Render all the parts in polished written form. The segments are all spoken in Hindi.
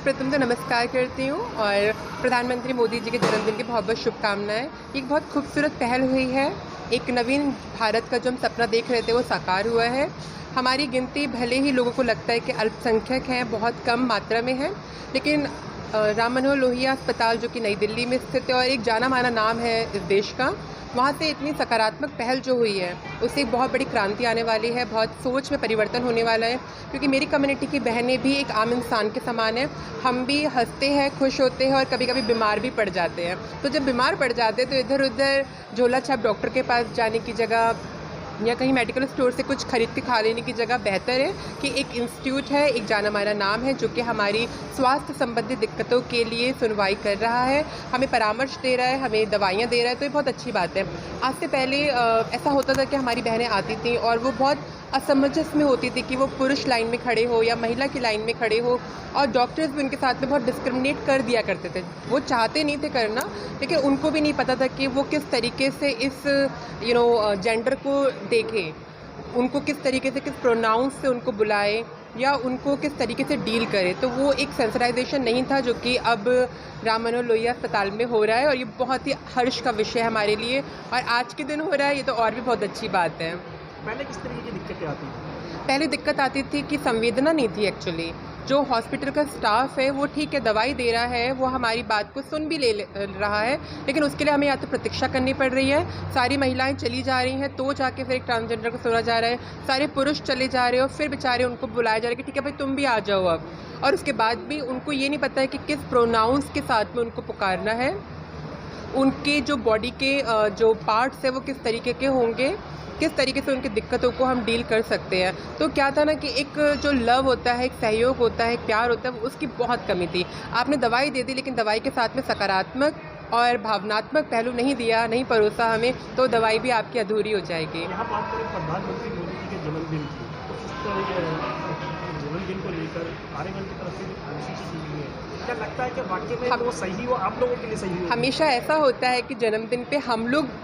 सर्वप्रथम तो नमस्कार करती हूँ और प्रधानमंत्री मोदी जी के जन्मदिन की बहुत बहुत शुभकामनाएं। एक बहुत खूबसूरत पहल हुई है। एक नवीन भारत का जो हम सपना देख रहे थे वो साकार हुआ है। हमारी गिनती भले ही लोगों को लगता है कि अल्पसंख्यक हैं, बहुत कम मात्रा में है, लेकिन राम मनोहर लोहिया अस्पताल जो कि नई दिल्ली में स्थित है और एक जाना माना नाम है इस देश का, वहाँ से इतनी सकारात्मक पहल जो हुई है उससे एक बहुत बड़ी क्रांति आने वाली है, बहुत सोच में परिवर्तन होने वाला है। क्योंकि मेरी कम्युनिटी की बहनें भी एक आम इंसान के समान हैं, हम भी हंसते हैं, खुश होते हैं और कभी कभी बीमार भी पड़ जाते हैं। तो जब बीमार पड़ जाते हैं तो इधर उधर झोला छाप डॉक्टर के पास जाने की जगह या कहीं मेडिकल स्टोर से कुछ खरीद के खा लेने की जगह बेहतर है कि एक इंस्टीट्यूट है, एक जाना माना नाम है जो कि हमारी स्वास्थ्य संबंधी दिक्कतों के लिए सुनवाई कर रहा है, हमें परामर्श दे रहा है, हमें दवाइयाँ दे रहा है। तो ये बहुत अच्छी बात है। आज से पहले ऐसा होता था कि हमारी बहनें आती थीं और वो बहुत असमंजस में होती थी कि वो पुरुष लाइन में खड़े हो या महिला की लाइन में खड़े हो, और डॉक्टर्स भी उनके साथ में बहुत डिस्क्रिमिनेट कर दिया करते थे। वो चाहते नहीं थे करना, लेकिन उनको भी नहीं पता था कि वो किस तरीके से इस जेंडर को देखें, उनको किस तरीके से, किस प्रोनाउंस से उनको बुलाए या उनको किस तरीके से डील करे। तो वो एक सेंसिटाइजेशन नहीं था जो कि अब राम मनोहर लोहिया अस्पताल में हो रहा है, और ये बहुत ही हर्ष का विषय है हमारे लिए, और आज के दिन हो रहा है, ये तो और भी बहुत अच्छी बात है। पहले किस तरीके की दिक्कतें आती थी? पहले दिक्कत आती थी कि संवेदना नहीं थी एक्चुअली। जो हॉस्पिटल का स्टाफ है वो ठीक है, दवाई दे रहा है, वो हमारी बात को सुन भी ले रहा है, लेकिन उसके लिए हमें या तो प्रतीक्षा करनी पड़ रही है, सारी महिलाएं चली जा रही हैं तो जाके फिर एक ट्रांसजेंडर को सुना जा रहा है, सारे पुरुष चले जा रहे हो, फिर बेचारे उनको बुलाया जा रहा है कि ठीक है भाई तुम भी आ जाओ अब। और उसके बाद भी उनको ये नहीं पता है कि किस प्रोनाउंस के साथ में उनको पुकारना है, उनके जो बॉडी के जो पार्ट्स है वो किस तरीके के होंगे, किस तरीके से उनकी दिक्कतों को हम डील कर सकते हैं। तो क्या था ना कि एक जो लव होता है, एक सहयोग होता है, एक प्यार होता है, उसकी बहुत कमी थी। आपने दवाई दे दी लेकिन दवाई के साथ में सकारात्मक और भावनात्मक पहलू नहीं दिया, नहीं परोसा हमें, तो दवाई भी आपकी अधूरी हो जाएगी। यहाँ बात करें प्रधानमंत्री मोदी जी के जन्मदिन की, तो इस तरह जन्मदिन को लेकर कार्यक्रम की तरफ से जो कोशिश की गई है, क्या लगता है कि वाकई में वो सही हो, आप लोगों के लिए सही हो? हमेशा ऐसा होता है कि जन्मदिन पे हम लोग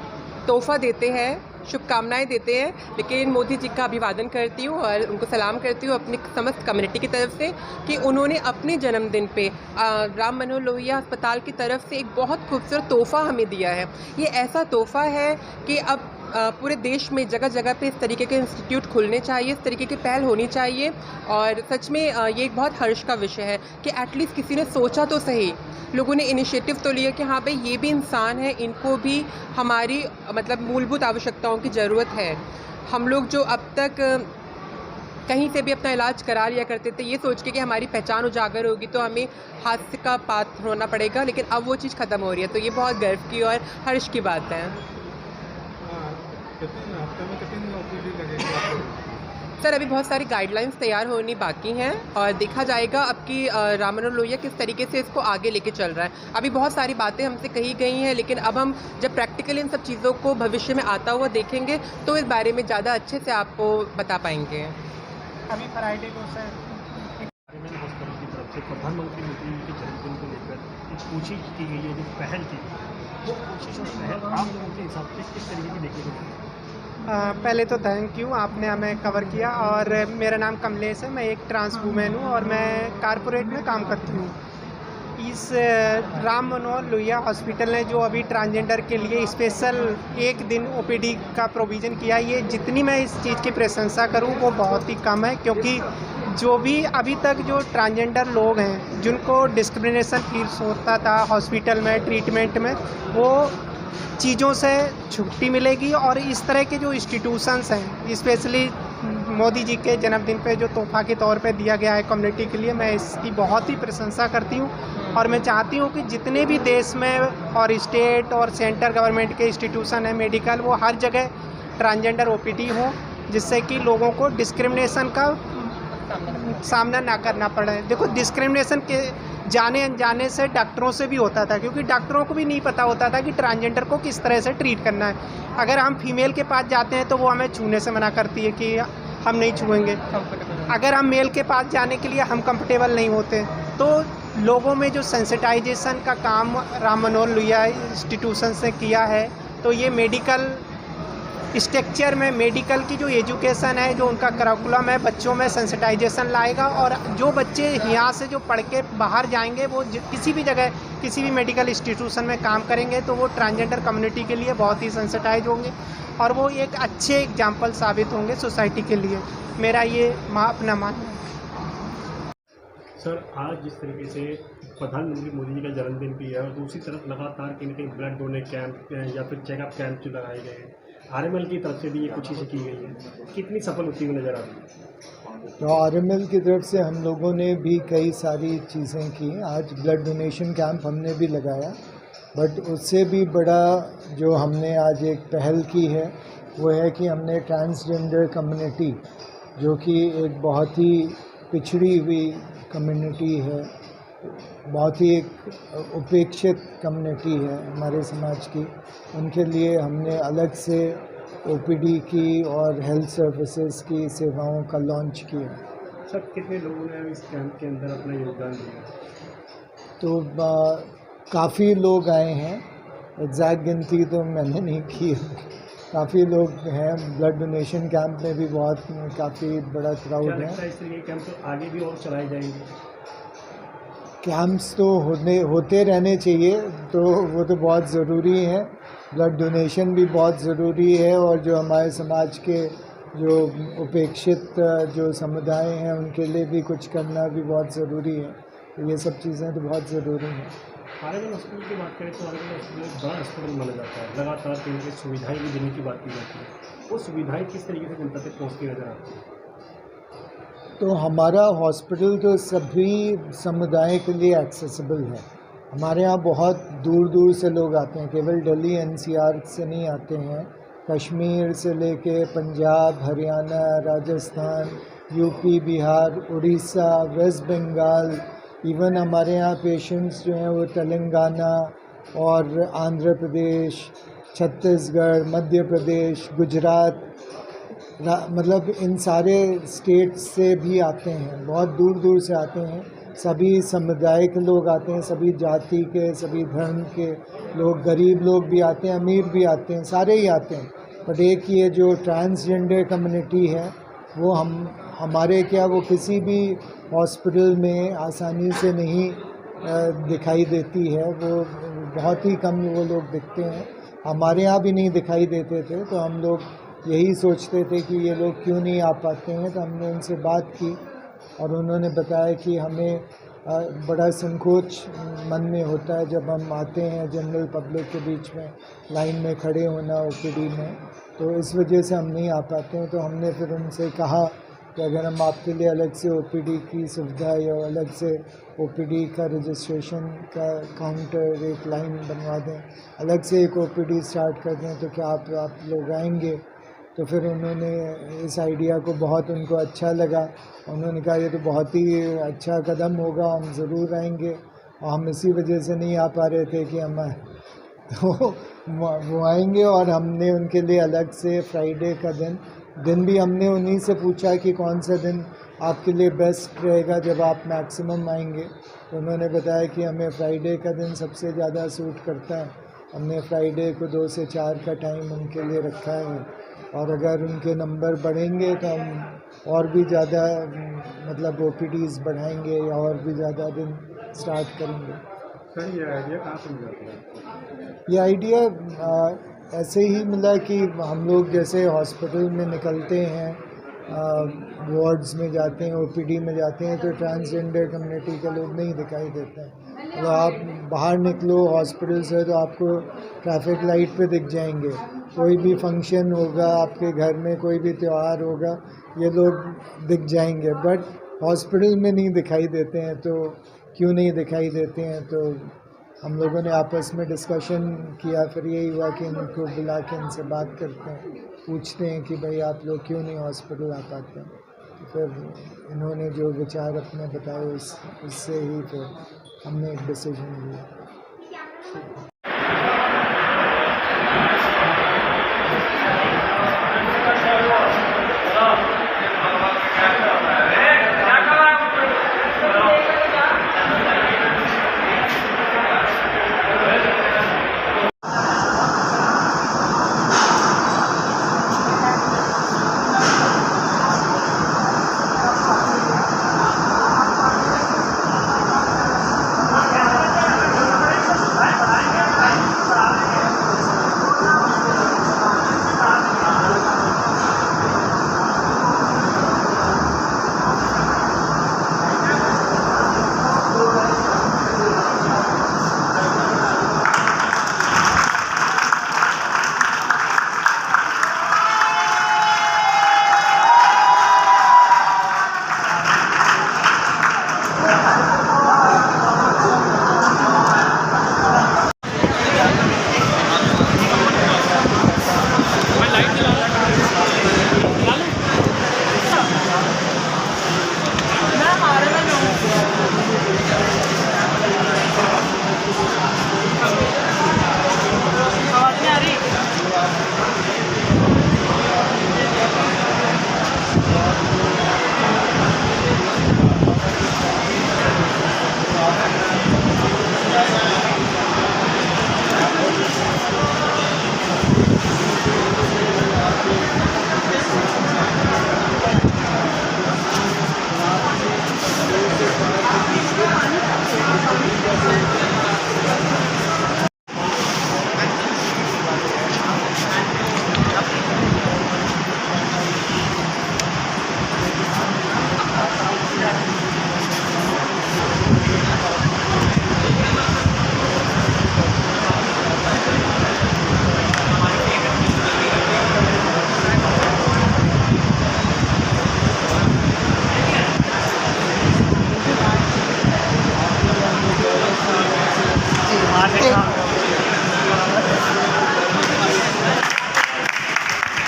तोहफा देते हैं, शुभकामनाएं देते हैं, लेकिन मोदी जी का अभिवादन करती हूँ और उनको सलाम करती हूँ अपनी समस्त कम्युनिटी की तरफ से कि उन्होंने अपने जन्मदिन पे राम मनोहर लोहिया अस्पताल की तरफ से एक बहुत खूबसूरत तोहफ़ा हमें दिया है। ये ऐसा तोहफ़ा है कि अब पूरे देश में जगह जगह पे इस तरीके के इंस्टीट्यूट खुलने चाहिए, इस तरीके की पहल होनी चाहिए। और सच में ये एक बहुत हर्ष का विषय है कि एटलीस्ट किसी ने सोचा तो सही, लोगों ने इनिशिएटिव तो लिया कि हाँ भाई ये भी इंसान है, इनको भी हमारी मतलब मूलभूत आवश्यकताओं की ज़रूरत है। हम लोग जो अब तक कहीं से भी अपना इलाज करा लिया करते थे ये सोच के कि हमारी पहचान उजागर होगी तो हमें हास्य का पात्र होना पड़ेगा, लेकिन अब वो चीज़ ख़त्म हो रही है, तो ये बहुत गर्व की और हर्ष की बात है। सर अभी बहुत सारी गाइडलाइंस तैयार होनी बाकी हैं और देखा जाएगा अब कि राम मनोहर लोहिया किस तरीके से इसको आगे लेके चल रहा है। अभी बहुत सारी बातें हमसे कही गई हैं, लेकिन अब हम जब प्रैक्टिकली इन सब चीज़ों को भविष्य में आता हुआ देखेंगे तो इस बारे में ज़्यादा अच्छे से आपको बता पाएंगे। अभी फ्राइडे को सर हॉस्पिटल की तरफ से प्रधानमंत्री मोदी जी के जन्मदिन को लेकर एक कोशिश की गई है, जो पहल की गई, वो कोशिश और पहल आप लोगों के हिसाब से किस तरीके की देखने को मिली? पहले तो थैंक यू, आपने हमें कवर किया। और मेरा नाम कमलेश है, मैं एक ट्रांस वूमेन हूँ और मैं कारपोरेट में काम करती हूँ। इस राम मनोहर लोहिया हॉस्पिटल ने जो अभी ट्रांसजेंडर के लिए स्पेशल एक दिन ओपीडी का प्रोविज़न किया, ये जितनी मैं इस चीज़ की प्रशंसा करूँ वो बहुत ही कम है। क्योंकि जो भी अभी तक जो ट्रांसजेंडर लोग हैं जिनको डिस्क्रिमिनेशन फील होता था हॉस्पिटल में ट्रीटमेंट में, वो चीज़ों से छुट्टी मिलेगी। और इस तरह के जो इंस्टीट्यूशंस हैं, स्पेशली मोदी जी के जन्मदिन पे जो तोहफा के तौर पे दिया गया है कम्युनिटी के लिए, मैं इसकी बहुत ही प्रशंसा करती हूँ। और मैं चाहती हूँ कि जितने भी देश में और स्टेट और सेंटर गवर्नमेंट के इंस्टीट्यूशन हैं मेडिकल, वो हर जगह ट्रांसजेंडर ओपीडी हो, जिससे कि लोगों को डिस्क्रिमिनेशन का सामना ना करना पड़े। देखो, डिस्क्रिमिनेशन के जाने अनजाने से डॉक्टरों से भी होता था, क्योंकि डॉक्टरों को भी नहीं पता होता था कि ट्रांसजेंडर को किस तरह से ट्रीट करना है। अगर हम फीमेल के पास जाते हैं तो वो हमें छूने से मना करती है कि हम नहीं छुएंगे। अगर हम मेल के पास जाने के लिए हम कंफर्टेबल नहीं होते। तो लोगों में जो सेंसिटाइजेशन का काम राम मनोहर लोहिया इंस्टीट्यूशन से किया है, तो ये मेडिकल स्ट्रक्चर में मेडिकल की जो एजुकेशन है, जो उनका करिकुलम है, बच्चों में सेंसिटाइजेशन लाएगा। और जो बच्चे यहाँ से जो पढ़ के बाहर जाएंगे वो किसी भी जगह किसी भी मेडिकल इंस्टीट्यूशन में काम करेंगे तो वो ट्रांसजेंडर कम्युनिटी के लिए बहुत ही सेंसिटाइज होंगे और वो एक अच्छे एग्जाम्पल साबित होंगे सोसाइटी के लिए। मेरा ये अपना मानना है। सर, आज जिस तरीके से प्रधानमंत्री मोदी जी का जन्मदिन भी है और दूसरी तरफ लगातार कहीं न कहीं ब्लड डोनेट कैंप या फिर चेकअप कैंप जो लगाए गए हैं, आरएमएल की तरफ से भी ये कुछ चीज़ें की गई है, कितनी सफल होती हुई नज़र आ रही है? तो आरएमएल की तरफ से हम लोगों ने भी कई सारी चीज़ें की। आज ब्लड डोनेशन कैंप हमने भी लगाया, बट उससे भी बड़ा जो हमने आज एक पहल की है वो है कि हमने ट्रांसजेंडर कम्युनिटी, जो कि एक बहुत ही पिछड़ी हुई कम्युनिटी है, बहुत ही एक उपेक्षित कम्युनिटी है हमारे समाज की, उनके लिए हमने अलग से ओपीडी की और हेल्थ सर्विसेज की सेवाओं का लॉन्च किया। सर, कितने लोगों ने इस कैंप के अंदर अपना योगदान दिया? तो काफ़ी लोग आए हैं, एग्जैक्ट गिनती तो मैंने नहीं की, काफ़ी लोग हैं। ब्लड डोनेशन कैंप में भी काफ़ी बड़ा क्राउड है। इस तरीके के कैंप तो आगे भी और चलाए जाएंगे? कैंप्स तो होते रहने चाहिए, तो वो तो बहुत ज़रूरी है। ब्लड डोनेशन भी बहुत ज़रूरी है और जो हमारे समाज के जो उपेक्षित जो समुदाय हैं उनके लिए भी कुछ करना भी बहुत ज़रूरी है। तो ये सब चीज़ें तो बहुत ज़रूरी हैं। आरएमएल हॉस्पिटल की बात करें तो आरएमएल हॉस्पिटल एक बड़ा अस्पताल माना जाता है, लगातार कहीं की सुविधाएँ भी देने की बात की जाती है। वो सुविधाएँ किस तरीके से जनता तक पहुँचती नजर आती है? तो हमारा हॉस्पिटल तो सभी समुदाय के लिए एक्सेसिबल है। हमारे यहाँ बहुत दूर दूर से लोग आते हैं, केवल दिल्ली एनसीआर से नहीं आते हैं, कश्मीर से लेके Punjab, Haryana, Rajasthan, UP, Bihar, Orissa, West Bengal, even हमारे यहाँ पेशेंट्स जो हैं वो तेलंगाना और आंध्र प्रदेश, छत्तीसगढ़, मध्य प्रदेश, गुजरात, मतलब इन सारे स्टेट से भी आते हैं, बहुत दूर दूर से आते हैं। सभी समुदाय के लोग आते हैं, सभी जाति के, सभी धर्म के लोग, गरीब लोग भी आते हैं, अमीर भी आते हैं, सारे ही आते हैं। बट एक ये जो ट्रांसजेंडर कम्युनिटी है वो हमारे वो किसी भी हॉस्पिटल में आसानी से नहीं दिखाई देती है, वो बहुत ही कम वो लोग दिखते हैं। हमारे यहाँ भी नहीं दिखाई देते थे, तो हम लोग यही सोचते थे कि ये लोग क्यों नहीं आ पाते हैं। तो हमने उनसे बात की और उन्होंने बताया कि हमें बड़ा संकोच मन में होता है जब हम आते हैं जनरल पब्लिक के बीच में लाइन में खड़े होना ओपीडी में, तो इस वजह से हम नहीं आ पाते हैं। तो हमने फिर उनसे कहा कि अगर हम आपके लिए अलग से ओपीडी की सुविधा या अलग से ओपीडी का रजिस्ट्रेशन का काउंटर एक लाइन बनवा दें, अलग से एक ओपीडी स्टार्ट कर दें, तो क्या आप लोग आएंगे? तो फिर उन्होंने इस आइडिया को बहुत उनको अच्छा लगा। उन्होंने कहा ये तो बहुत ही अच्छा कदम होगा, हम ज़रूर आएंगे। और हम इसी वजह से नहीं आ पा रहे थे कि हम तो वो आएंगे। और हमने उनके लिए अलग से फ्राइडे का दिन भी हमने उन्हीं से पूछा कि कौन सा दिन आपके लिए बेस्ट रहेगा जब आप मैक्सिमम आएंगे। तो उन्होंने बताया कि हमें फ्राइडे का दिन सबसे ज़्यादा सूट करता है। हमने फ्राइडे को 2 से 4 का टाइम उनके लिए रखा है और अगर उनके नंबर बढ़ेंगे तो हम और भी ज़्यादा मतलब ओपीडीज़ बढ़ाएंगे या और भी ज़्यादा दिन स्टार्ट करेंगे। सर, ये आइडिया कहाँ से मिला? ये आइडिया ऐसे ही मिला कि हम लोग जैसे हॉस्पिटल में निकलते हैं, वार्ड्स में जाते हैं, ओपीडी में जाते हैं, तो ट्रांसजेंडर कम्युनिटी के लोग नहीं दिखाई देते हैं। तो आप बाहर निकलो हॉस्पिटल से तो आपको ट्रैफिक लाइट पे दिख जाएंगे, कोई भी फंक्शन होगा, आपके घर में कोई भी त्यौहार होगा, ये लोग दिख जाएंगे। बट हॉस्पिटल में नहीं दिखाई देते हैं। तो क्यों नहीं दिखाई देते हैं? तो हम लोगों ने आपस में डिस्कशन किया, फिर यही हुआ कि इनको बुला के इनसे बात करते हैं, पूछते हैं कि भाई आप लोग क्यों नहीं हॉस्पिटल आ पाते हैं। तो फिर इन्होंने जो विचार अपने बताए उससे ही फिर हमने एक डिसीजन लिया।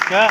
क्या